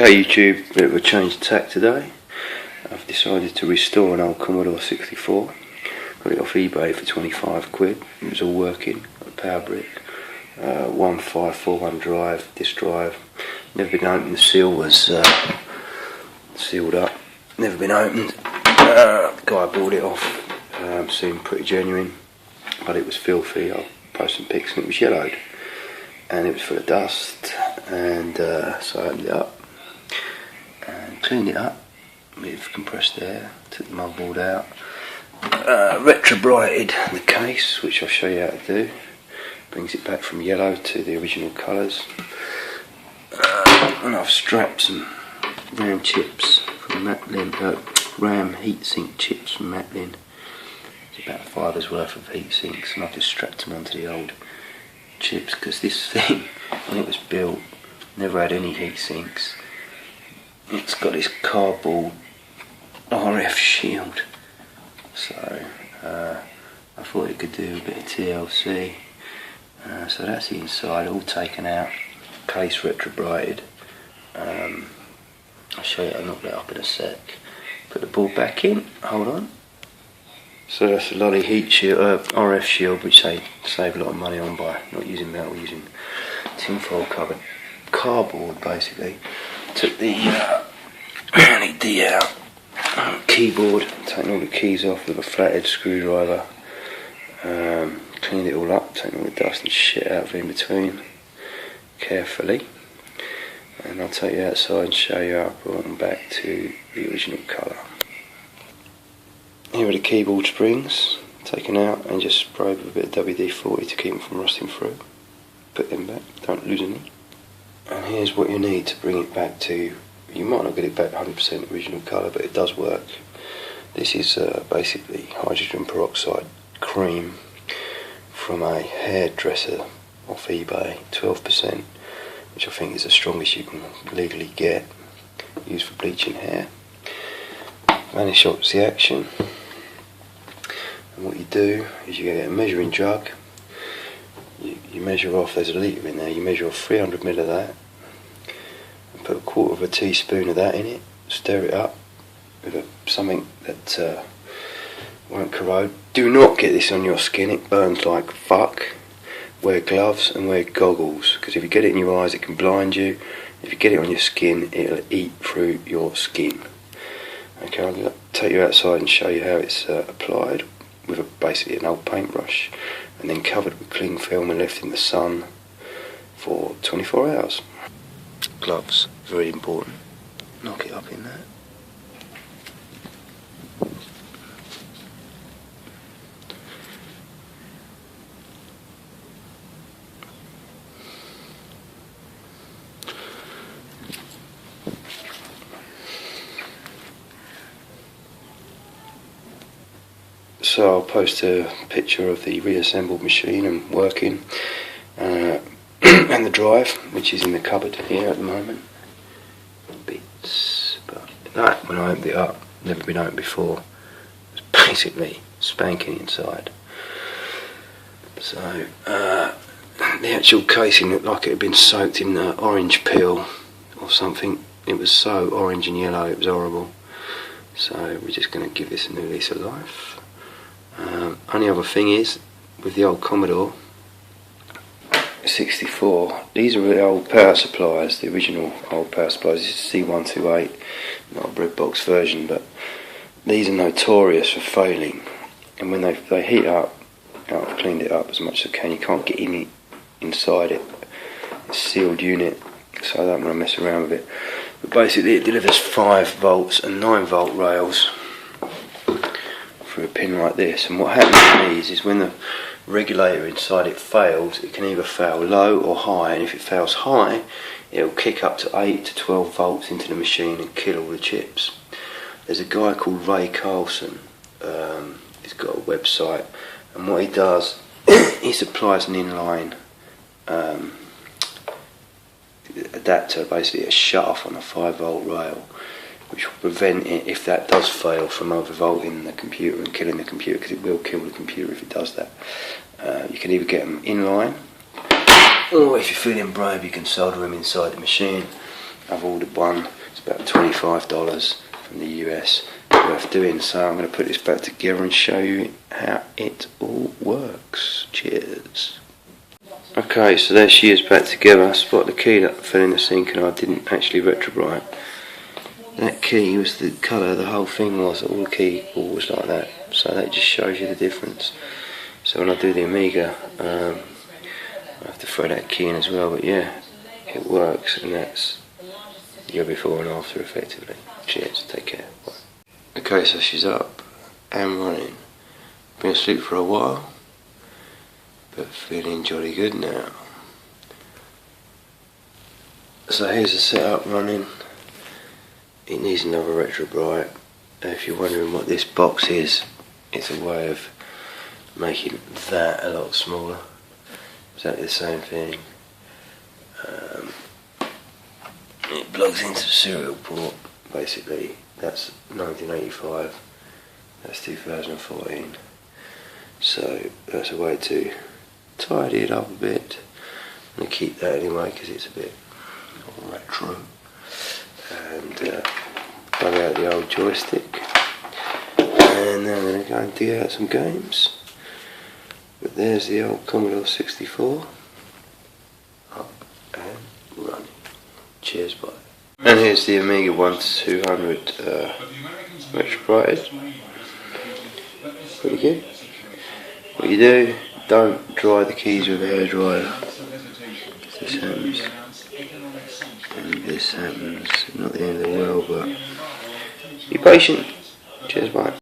Hey YouTube, bit of a change of tack today. I've decided to restore an old Commodore 64. Got it off eBay for 25 quid. It was all working, got a power brick, 1541 drive, disk drive. Never been opened, the seal was sealed up, never been opened. The guy bought it off, seemed pretty genuine, but it was filthy. I'll post some pics, and it was yellowed and it was full of dust, and so I opened it up and cleaned it up with compressed air, took the motherboard out, retrobrighted the case, which I'll show you how to do. Brings it back from yellow to the original colours, and I've strapped some RAM chips from Matlin, RAM heatsink chips from Matlin. It's about $5's worth of heatsinks, and I've just strapped them onto the old chips, because this thing, when it was built, never had any heat sinks. It's got this cardboard RF shield, so I thought it could do a bit of TLC. So that's the inside, all taken out, case retrobrighted. I'll show you how to knock that up in a sec. Put the board back in, hold on. So that's a lovely heat shield, RF shield, which they save a lot of money on by not using metal, using tinfoil covered cardboard basically. Took the LED out, keyboard, taking all the keys off with a flathead screwdriver, cleaned it all up, taking all the dust and shit out of in between carefully, and I'll take you outside and show you how I brought them back to the original colour. Here are the keyboard springs taken out and just sprayed with a bit of WD-40 to keep them from rusting through. Put them back, don't lose any. And here's what you need to bring it back to, you might not get it back 100% original colour, but it does work. This is basically hydrogen peroxide cream from a hairdresser off eBay, 12%, which I think is the strongest you can legally get, used for bleaching hair. Vanish stops the action. And what you do is you get a measuring jug, you measure off, there's a litre in there, you measure off 300ml of that, and put a quarter of a teaspoon of that in it, stir it up with something that won't corrode. Do not get this on your skin, it burns like fuck. Wear gloves and wear goggles, because if you get it in your eyes it can blind you. If you get it on your skin, it'll eat through your skin. Okay, I'm going to take you outside and show you how it's applied with basically an old paintbrush, and then covered with cling film and left in the sun for 24 hours. Gloves, very important. Knock it up in that. So I'll post a picture of the reassembled machine and working, and the drive, which is in the cupboard here at the moment. Bits, but that, when I opened it up, never been opened before, it was basically spanking inside. So the actual casing looked like it had been soaked in orange peel or something. It was so orange and yellow, it was horrible. So we're just going to give this a new lease of life. Only other thing is, with the old Commodore 64, these are the old power supplies, the original old power supplies. This is C128, not a bread box version, but these are notorious for failing. And when they heat up, I've cleaned it up as much as I can, you can't get inside it. It's a sealed unit, so I don't want to mess around with it. But basically it delivers 5 volts and 9 volt rails through a pin like this, and what happens with these is when the regulator inside it fails, it can either fail low or high, and if it fails high, it'll kick up to 8 to 12 volts into the machine and kill all the chips. There's a guy called Ray Carlson, he's got a website, and what he does, he supplies an inline adapter, basically a shut off on a 5 volt rail, which will prevent it, if that does fail, from overvolting the computer and killing the computer, because it will kill the computer if it does that. You can either get them inline, or if you're feeling brave you can solder them inside the machine. I've ordered one. It's about $25 from the US. Worth doing. So I'm going to put this back together and show you how it all works. Cheers. Okay, so there she is back together. I spotted the key that fell in the sink and I didn't actually retrobrite. That key was the colour, the whole thing was, all the keyboard was like that. So that just shows you the difference. So when I do the Amiga, I have to throw that key in as well, but yeah, it works, and that's your before and after effectively. Cheers, take care. Bye. Okay, so she's up and running. Been asleep for a while, but feeling jolly good now. So here's the setup running. It needs another retrobrite. If you're wondering what this box is, it's a way of making that a lot smaller. Exactly the same thing. It plugs into the serial port, basically. That's 1985, that's 2014. So that's a way to tidy it up a bit. I'm going to keep that anyway because it's a bit retro. And plug out the old joystick. And then I'm going to go and dig out some games. But there's the old Commodore 64. Up and running. Cheers, bye. And here's the Amiga 1200 retrobrited. Pretty good. What you do, don't dry the keys with a hairdryer. This happens. And this happens. Not the end of the world, but be patient. Cheers, bye.